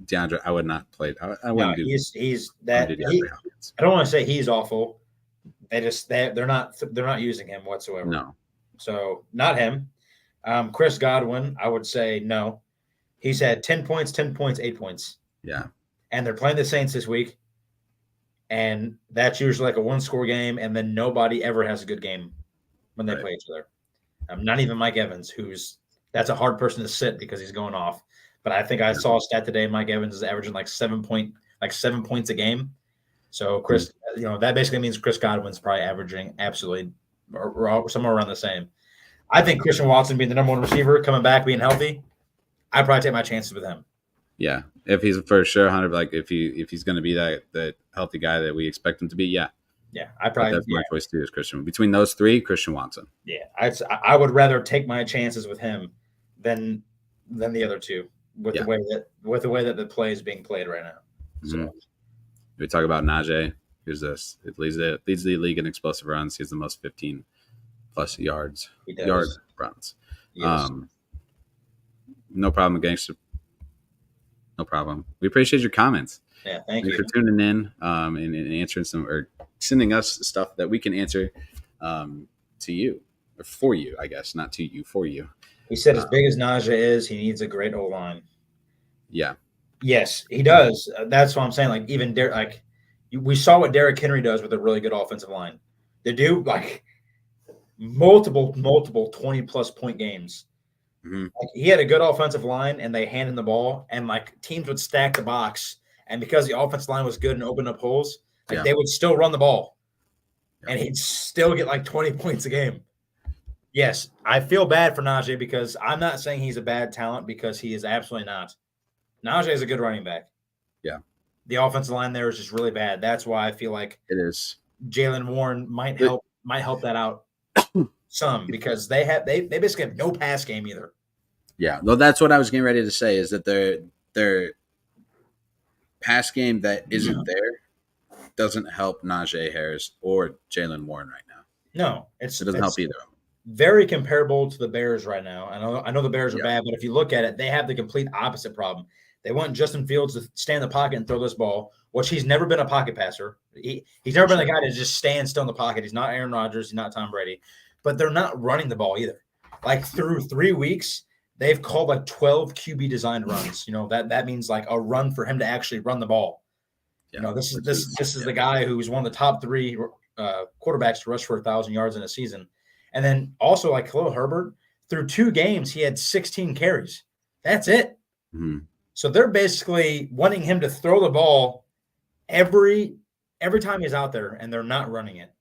DeAndre, I would not play. I wouldn't do. He's that. I don't want to say he's awful. They're not using him whatsoever. No. So not him. Chris Godwin, I would say no. He's had 10 points, 10 points, 8 points. Yeah. And they're playing the Saints this week. And that's usually like a 1-score game, and then nobody ever has a good game when they play each other. Not even Mike Evans, that's a hard person to sit because he's going off. But I think I saw a stat today. Mike Evans is averaging like 7 points a game. So Chris, that basically means Chris Godwin's probably averaging absolutely or somewhere around the same. I think Christian Watson being the number 1 receiver, coming back, being healthy, I'd probably take my chances with him. Yeah, if he's for sure 100, like if he's going to be that healthy guy that we expect him to be, yeah, I probably that's my choice too. Is Christian between those 3? Christian Watson. Yeah, I would rather take my chances with him than the other 2 with the way that the play is being played right now. So we talk about Najee. Here's this: it leads the league in explosive runs. He has the most 15+ yard runs. Yes. No problem, gangster. No problem. We appreciate your comments. Yeah, thank you for tuning in and answering or sending us stuff that we can answer to you or for you, I guess, not to you, for you. He said, as big as Najee is, he needs a great O-line. Yeah. Yes, he does. That's what I'm saying. Like even we saw what Derrick Henry does with a really good offensive line. They do like multiple 20+ point games. Mm-hmm. Like, he had a good offensive line, and they handed the ball, and like teams would stack the box, and because the offensive line was good and opened up holes, they would still run the ball, and he'd still get like 20 points a game. Yes, I feel bad for Najee because I'm not saying he's a bad talent because he is absolutely not. Najee is a good running back. Yeah, the offensive line there is just really bad. That's why I feel like it is. Jaylen Warren might help that out. Some because they basically have no pass game either. Yeah, well, that's what I was getting ready to say is that their pass game that isn't there doesn't help Najee Harris or Jaylen Warren right now. No, it doesn't help either. Very comparable to the Bears right now. I know the Bears are bad, but if you look at it, they have the complete opposite problem. They want Justin Fields to stand in the pocket and throw this ball, which he's never been a pocket passer. He's never been the guy to just stand still in the pocket. He's not Aaron Rodgers. He's not Tom Brady. But they're not running the ball either. Like through 3 weeks, they've called like 12 QB designed runs. That means like a run for him to actually run the ball. Yeah. This is the guy who's one of the top 3 quarterbacks to rush for 1,000 yards in a season. And then also like Khalil Herbert, through 2 games, he had 16 carries. That's it. Mm-hmm. So they're basically wanting him to throw the ball every time he's out there, and they're not running it.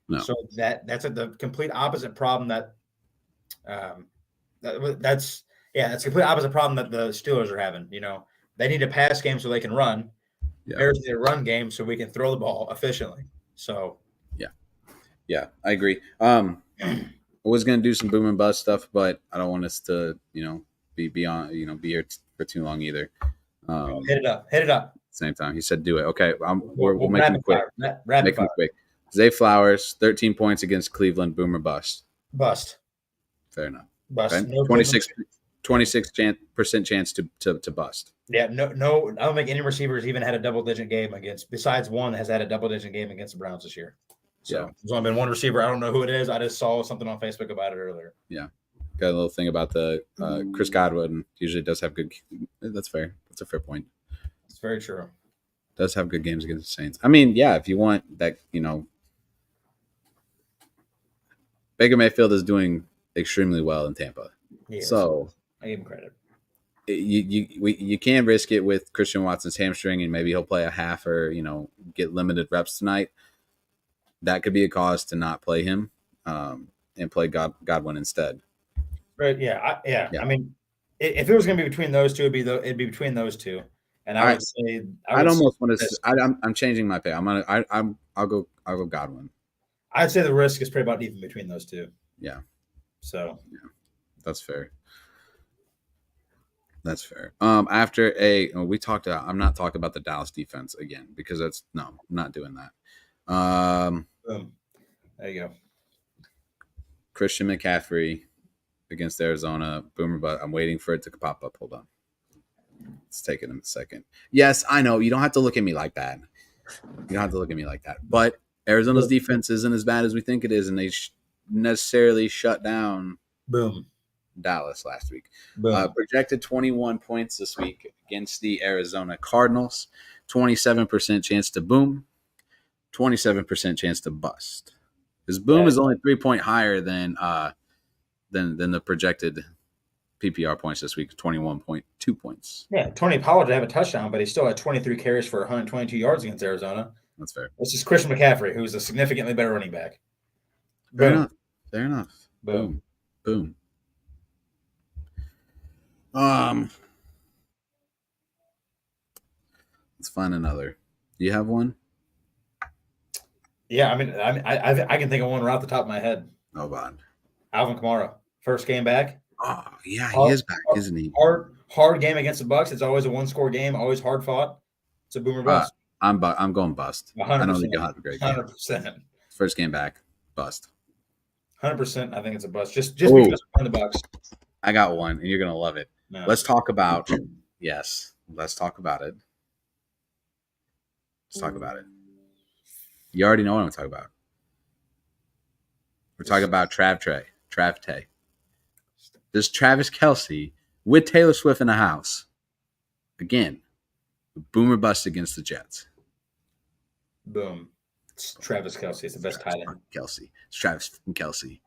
No. So that's the complete opposite problem that's the complete opposite problem that the Steelers are having. They need a pass game so they can run. Yeah. Bears need a run game so we can throw the ball efficiently. So yeah, I agree. I was gonna do some boom and bust stuff, but I don't want us to, be here for too long either. Hit it up. Same time, he said, "Do it." Okay, we'll make it quick. Rapid fire. Quick. Zay Flowers, 13 points against Cleveland. Boom or bust? Bust. Fair enough. Bust. Okay. No 26% chance to bust. Yeah, no. I don't think any receivers even had a double-digit game besides one has had a double-digit game against the Browns this year. So there's only been one receiver. I don't know who it is. I just saw something on Facebook about it earlier. Yeah. Got a little thing about the Chris Godwin usually does have good. That's fair. That's a fair point. It's very true. Does have good games against the Saints. I mean, yeah, if you want that, Baker Mayfield is doing extremely well in Tampa. So I give him credit. You can risk it with Christian Watson's hamstring, and maybe he'll play a half or get limited reps tonight. That could be a cause to not play him and play Godwin instead. Right? Yeah. I mean, if it was going to be between those two, it'd be between those two. And I would say I'd almost want to. I'm changing my pick. I'll go Godwin. I'd say the risk is pretty about even between those two. Yeah. So. Yeah, that's fair. That's fair. After we talked about. I'm not talking about the Dallas defense again because I'm not doing that. Boom. There you go. Christian McCaffrey against Arizona. Boomer, but I'm waiting for it to pop up. Hold on. It's taking him a second. Yes, I know. You don't have to look at me like that. But Arizona's defense isn't as bad as we think it is, and they necessarily shut down Dallas last week. Projected 21 points this week against the Arizona Cardinals. 27% chance to boom. 27% chance to bust. His boom is only 3 point higher than the projected PPR points this week, 21.2 points. Yeah, Tony Pollard did have a touchdown, but he still had 23 carries for 122 yards against Arizona. That's fair. This is Christian McCaffrey, who's a significantly better running back. Fair enough. Boom. Let's find another. Do you have one? Yeah, I mean, I can think of one right off the top of my head. Oh, God. Alvin Kamara, first game back. Oh, yeah, he is back, isn't he? Hard game against the Bucs. It's always a one-score game, always hard fought. It's a boomer bust. I'm going bust. 100%, I don't think he'll have a great game. 100%. First game back, bust. 100%. I think it's a bust. Just because we're on the Bucs. I got one, and you're gonna love it. No. Let's talk about. Yes, let's talk about it. Let's talk about it. You already know what I'm talking about. We're talking about Trav Tay. This Travis Kelce with Taylor Swift in the house. Again, boomer bust against the Jets. Boom. It's Travis Kelce. It's the best tight end. Kelce. It's Travis Kelce.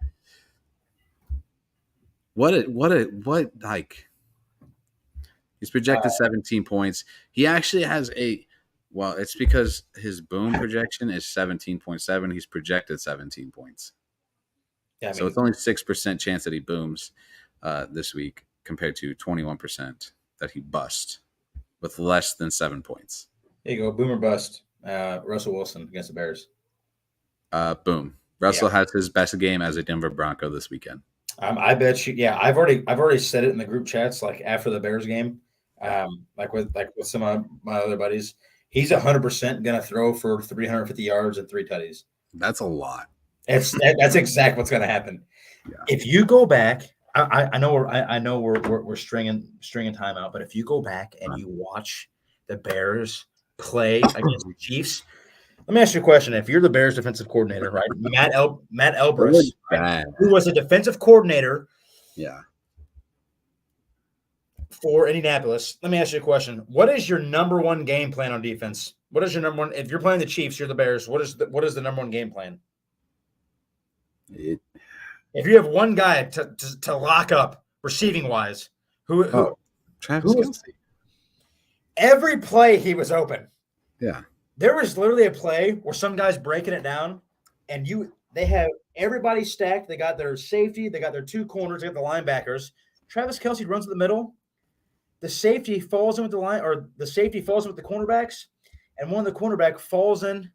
What he's projected 17 points. He actually has it's because his boom projection is 17.7. He's projected 17 points. Yeah, so it's only 6% chance that he booms this week compared to 21% that he busts with less than 7 points. There you go. Boomer bust. Russell Wilson against the Bears. Boom. Russell has his best game as a Denver Bronco this weekend. I bet you. Yeah, I've already said it in the group chats, like after the Bears game, like with some of my other buddies. He's 100% gonna throw for 350 yards and 3 tutties. That's a lot. That's exactly what's gonna happen. Yeah. If you go back, I know we're stringing time out, but if you go back and you watch the Bears play against the Chiefs. Let me ask you a question. If you're the Bears defensive coordinator, right? Matt Elbrus, right, who was a defensive coordinator for Indianapolis. Let me ask you a question. What is your number one game plan on defense What is your number one? If you're playing the Chiefs, you're the Bears. What is the number one game plan? If you have one guy to lock up receiving wise, who Travis Kelce. Every play he was open. Yeah. There was literally a play where some guy's breaking it down, and they have everybody stacked. They got their safety, they got their two corners, they got the linebackers. Travis Kelce runs to the middle. The safety falls in with the line, or the safety falls in with the cornerbacks, and one of the cornerback falls in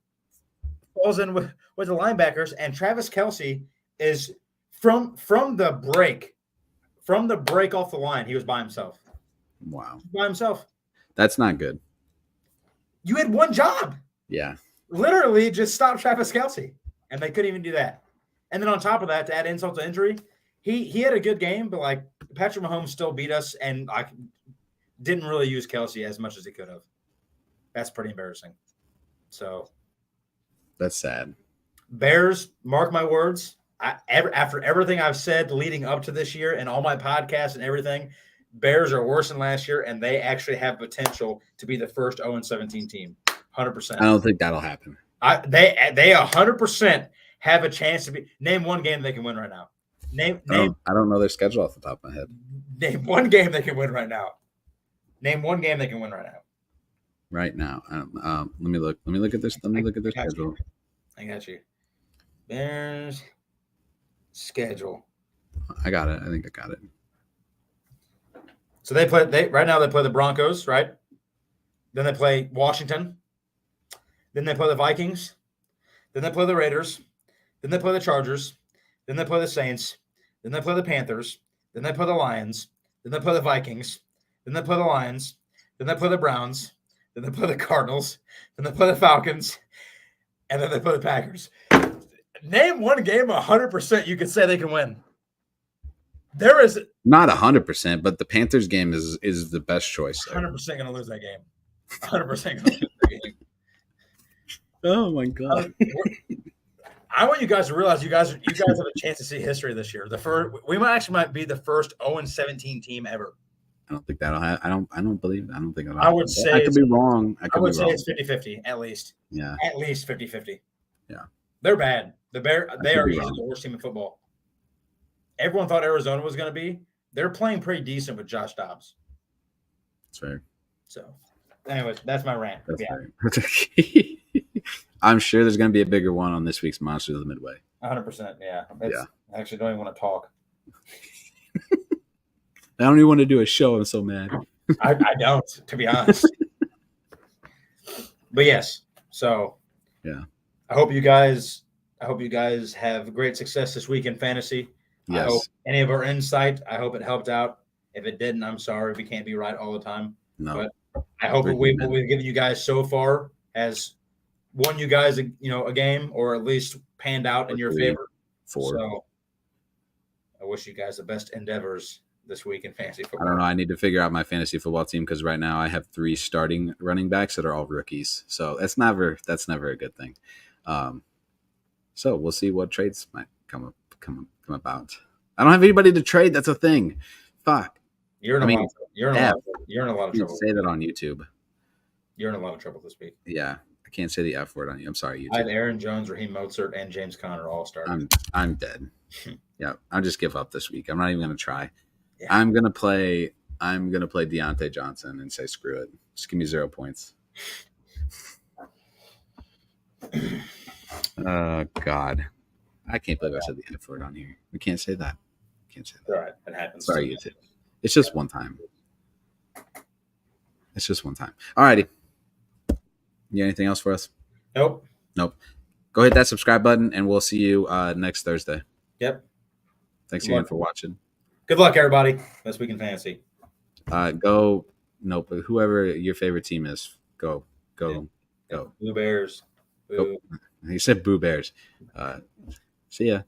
with the linebackers, and Travis Kelce is from the break off the line, he was by himself. Wow. By himself. That's not good. You had one job. Yeah. Literally just stop Travis Kelce, and they couldn't even do that. And then on top of that, to add insult to injury, he had a good game, but like Patrick Mahomes still beat us, and I didn't really use Kelce as much as he could have. That's pretty embarrassing. So that's sad. Bears, mark my words. After everything I've said leading up to this year and all my podcasts and everything, Bears are worse than last year, and they actually have potential to be the first 0-17 team. 100%. I don't think that'll happen. They 100% have a chance to be. Name one game they can win right now. I don't know their schedule off the top of my head. Name one game they can win right now. Name one game they can win right now. Right now, let me look. Let me look at this. Let me look at their schedule. I got you. Bears schedule. I got it. I think I got it. So they play the Broncos, right? Then they play Washington. Then they play the Vikings. Then they play the Raiders. Then they play the Chargers. Then they play the Saints. Then they play the Panthers. Then they play the Lions. Then they play the Vikings. Then they play the Lions. Then they play the Browns. Then they play the Cardinals. Then they play the Falcons. And then they play the Packers. Name one game 100% you could say they can win. There is not 100%, but the Panthers game is the best choice. 100% going to lose that game. 100% going to lose that game. Oh my god! I want you guys to realize you guys have a chance to see history this year. We might be the first 0-17 team ever. I don't think that'll happen. I don't believe. I don't think that'll happen. I would say I could be wrong. I would say it's 50-50 at least. Yeah, at least 50-50. Yeah, they're bad. They are the worst team in football. Everyone thought Arizona was going to be. They're playing pretty decent with Josh Dobbs. That's fair. So, anyways, that's my rant. That's I'm sure there's going to be a bigger one on this week's Monsters of the Midway. 100%. Yeah. I actually don't even want to talk. I don't even want to do a show. I'm so mad. I don't, to be honest. But yes. So, yeah. I hope you guys have great success this week in fantasy. Yes. I hope any of our insight, I hope it helped out. If it didn't, I'm sorry. We can't be right all the time. No. But I hope what we've given you guys so far has won you guys a game, or at least panned out in your favor. 4. So I wish you guys the best endeavors this week in fantasy football. I don't know. I need to figure out my fantasy football team because right now I have 3 starting running backs that are all rookies. So that's never a good thing. So we'll see what trades might come about. I don't have anybody to trade. That's a thing. Fuck. You're in a lot of trouble. Say that on YouTube. You're in a lot of trouble this week. Yeah. I can't say the F word on you. I'm sorry, YouTube. I had Aaron Jones, Raheem Mostert, and James Conner all started. I'm dead. Yeah. I'll just give up this week. I'm not even gonna try. Yeah. I'm gonna play Deontay Johnson and say screw it. Just give me 0 points. Oh God. I can't believe I said the F word on here. We can't say that. All right. It happens. Sorry, YouTube. It's just one time. All righty. You got anything else for us? Nope. Go hit that subscribe button, and we'll see you next Thursday. Yep. Thanks again for watching. Good luck, everybody. This week in fantasy. Whoever your favorite team is, go. Blue Bears. Boo. He said Boo Bears. See ya.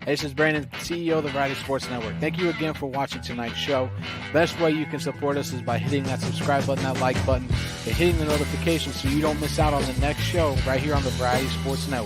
Hey, this is Brandon, CEO of the Variety Sports Network. Thank you again for watching tonight's show. Best way you can support us is by hitting that subscribe button, that like button, and hitting the notifications so you don't miss out on the next show right here on the Variety Sports Network.